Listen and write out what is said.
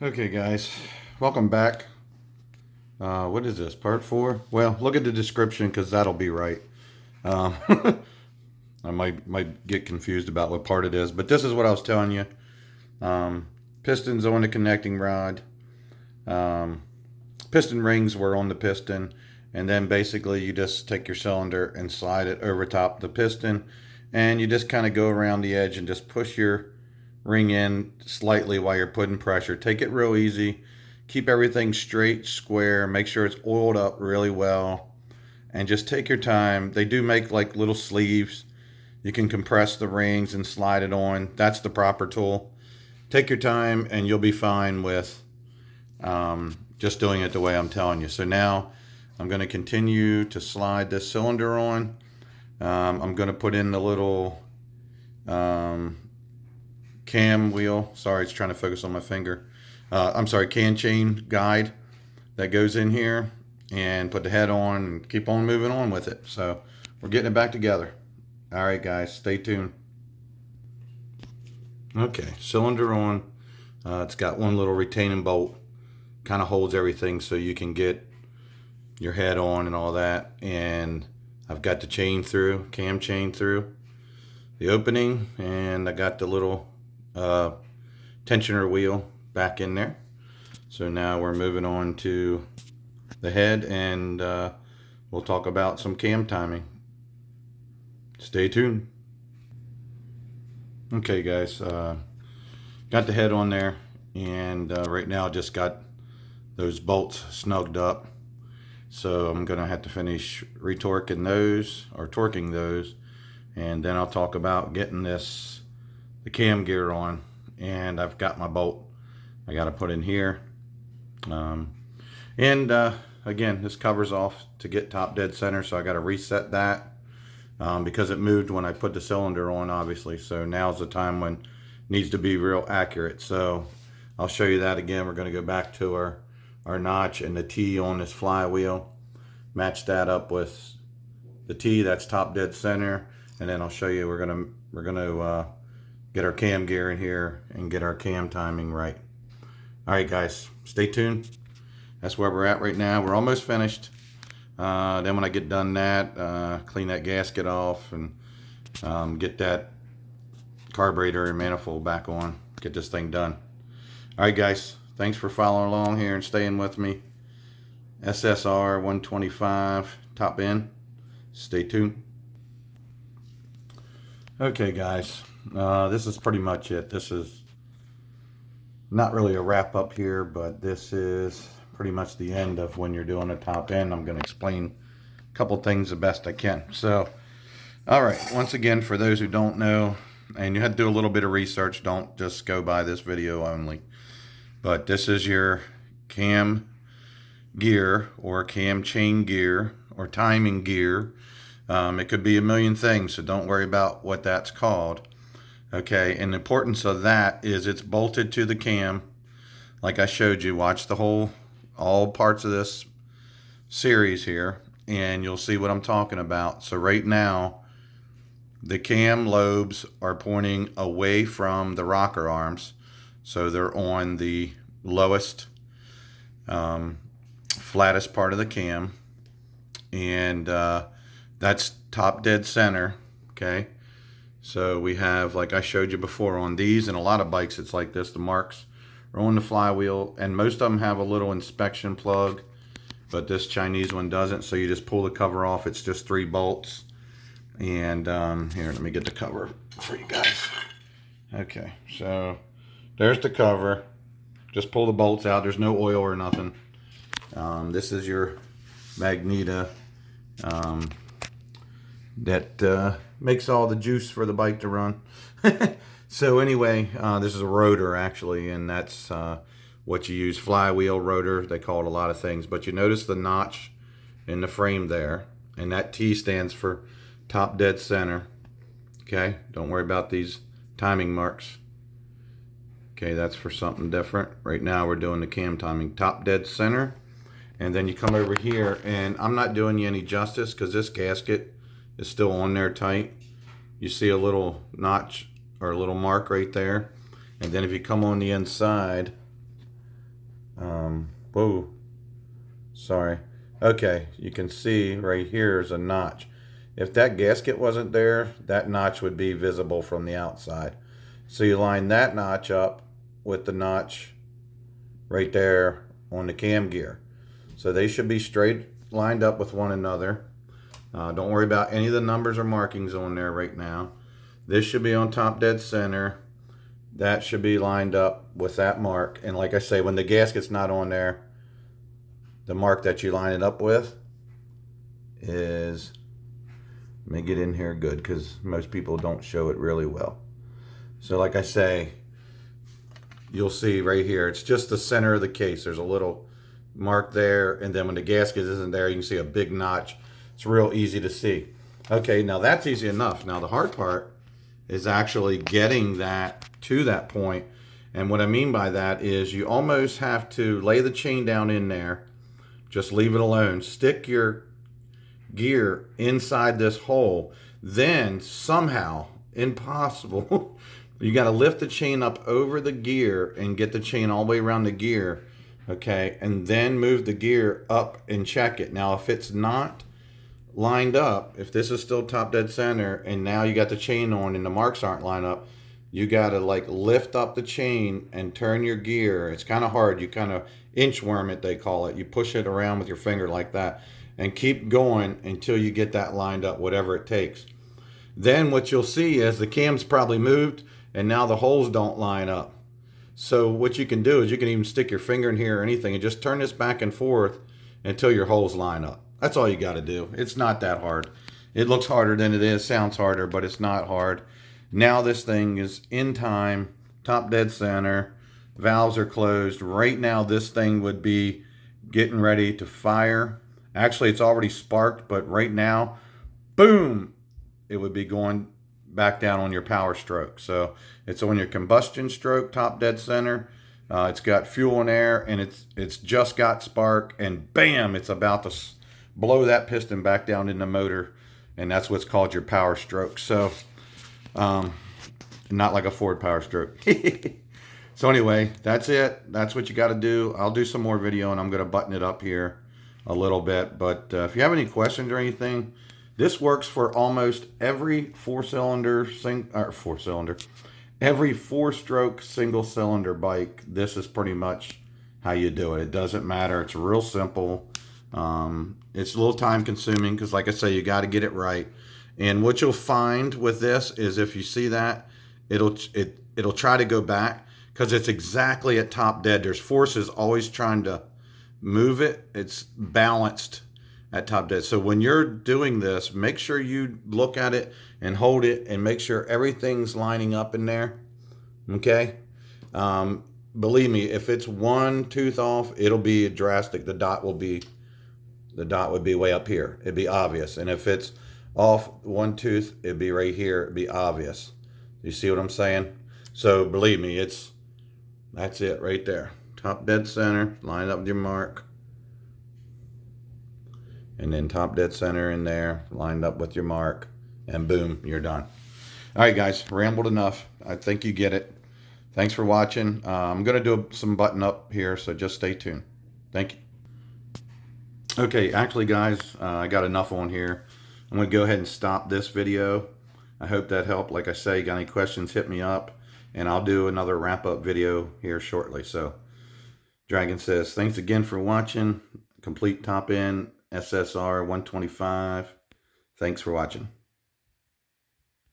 Okay, guys, welcome back. What is this, part 4? Well, look at the description because that'll be right. Um, I might get confused about what part it is, but this is what I was telling you. Um, Pistons on the connecting rod. Um, Piston rings were on the piston, and then basically you just take your cylinder and slide it over top the piston, and you just kind of go around the edge and just push your ring in slightly while you're putting pressure. Take it real easy. Keep everything straight, square. Make sure it's oiled up really well. And just take your time. They do make like little sleeves. You can compress the rings and slide it on. That's the proper tool. Take your time and you'll be fine with just doing it the way I'm telling you. So now I'm going to continue to slide this cylinder on. I'm going to put in the little um, cam wheel. Sorry, it's trying to focus on my finger. I'm sorry, can chain guide that goes in here, and put the head on and keep on moving on with it. So we're getting it back together. All right, guys, stay tuned. Okay, cylinder on. It's got one little retaining bolt, kind of holds everything so you can get your head on and all that. And I've got the chain through, cam chain through the opening, and I got the little tensioner wheel back in there. So now we're moving on to the head, and we'll talk about some cam timing. Stay tuned. Okay, guys, got the head on there, and right now just got those bolts snugged up. So I'm gonna have to finish retorquing those, or torquing those, and then I'll talk about getting the cam gear on. And I've got my bolt I got to put in here. And again, this covers off to get top dead center, so I got to reset that because it moved when I put the cylinder on, obviously. So now's the time when it needs to be real accurate. So I'll show you that again. We're going to go back to our notch and the T on this flywheel. Match that up with the T, that's top dead center, and then I'll show you we're gonna get our cam gear in here and get our cam timing right. All right, guys, stay tuned. That's where we're at right now. We're almost finished. Then when I get done that, clean that gasket off and get that carburetor and manifold back on. Get this thing done. All right, guys, thanks for following along here and staying with me. SSR 125 top end. Stay tuned. Okay, guys, this is pretty much it. This is not really a wrap up here, but this is pretty much the end of when you're doing a top end. I'm going to explain a couple things the best I can. So, all right, once again, for those who don't know, and you had to do a little bit of research, don't just go by this video only, but this is your cam gear or cam chain gear or timing gear. It could be a million things, so don't worry about what that's called. Okay, and the importance of that is it's bolted to the cam. Like I showed you, watch all parts of this series here, and you'll see what I'm talking about. So right now, the cam lobes are pointing away from the rocker arms. So they're on the lowest, flattest part of the cam. And that's top dead center, okay? So we have, like I showed you before, on these and a lot of bikes it's like this. The marks are on the flywheel, and most of them have a little inspection plug, but this Chinese one doesn't. So you just pull the cover off. It's just 3 bolts. And here, let me get the cover for you guys. Okay, so there's the cover. Just pull the bolts out. There's no oil or nothing. This is your Magneta that makes all the juice for the bike to run. So anyway, this is a rotor actually, and that's what you use, flywheel, rotor. They call it a lot of things, but you notice the notch in the frame there, and that T stands for top dead center. Okay, don't worry about these timing marks. Okay, that's for something different. Right now we're doing the cam timing, top dead center. And then you come over here, and I'm not doing you any justice because this gasket is still on there tight. You see a little notch or a little mark right there. And then if you come on the inside, Whoa, sorry. Okay, you can see right here is a notch. If that gasket wasn't there, that notch would be visible from the outside. So you line that notch up with the notch right there on the cam gear. So they should be straight lined up with one another. Don't worry about any of the numbers or markings on there right now. This should be on top dead center. That should be lined up with that mark. And like I say, when the gasket's not on there, the mark that you line it up with is, let me get in here good because most people don't show it really well. So like I say, you'll see right here, it's just the center of the case. There's a little mark there, and then when the gasket isn't there, you can see a big notch. It's real easy to see. Okay, now that's easy enough. Now the hard part is actually getting that to that point. And what I mean by that is you almost have to lay the chain down in there. Just leave it alone. Stick your gear inside this hole. Then somehow, impossible, you got to lift the chain up over the gear and get the chain all the way around the gear. Okay, and then move the gear up and check it. Now, if it's not lined up, if this is still top dead center and now you got the chain on and the marks aren't lined up, you got to like lift up the chain and turn your gear. It's kind of hard. You kind of inchworm it, they call it. You push it around with your finger like that and keep going until you get that lined up, whatever it takes. Then what you'll see is the cam's probably moved and now the holes don't line up. So what you can do is you can even stick your finger in here or anything and just turn this back and forth until your holes line up. That's all you got to do. It's not that hard. It looks harder than it is, sounds harder, but it's not hard. Now this thing is in time, top dead center, valves are closed. Right now this thing would be getting ready to fire. Actually, it's already sparked, but right now, boom, it would be going back down on your power stroke. So it's on your combustion stroke, top dead center. It's got fuel and air, and it's just got spark, and bam, it's about to blow that piston back down in the motor, and that's what's called your power stroke. So not like a Ford power stroke. So anyway, that's it. That's what you got to do. I'll do some more video, and I'm going to button it up here a little bit. But if you have any questions or anything, this works for almost every every four-stroke single-cylinder bike. This is pretty much how you do it. It doesn't matter. It's real simple. It's a little time-consuming because, like I say, you got to get it right. And what you'll find with this is if you see that, it'll try to go back because it's exactly at top dead. There's forces always trying to move it. It's balanced at top dead. So when you're doing this, make sure you look at it and hold it and make sure everything's lining up in there. Okay? Believe me, if it's one tooth off, it'll be drastic. The dot would be way up here. It'd be obvious. And if it's off one tooth, it'd be right here. It'd be obvious. You see what I'm saying? So believe me, that's it right there. Top dead center, line up with your mark. And then top dead center in there, lined up with your mark. And boom, you're done. All right, guys, rambled enough. I think you get it. Thanks for watching. I'm going to do some button up here, so just stay tuned. Thank you. Okay, actually, guys, I got enough on here. I'm going to go ahead and stop this video. I hope that helped. Like I say, got any questions, hit me up, and I'll do another wrap-up video here shortly. So, Dragon says, thanks again for watching. Complete top end SSR 125. Thanks for watching.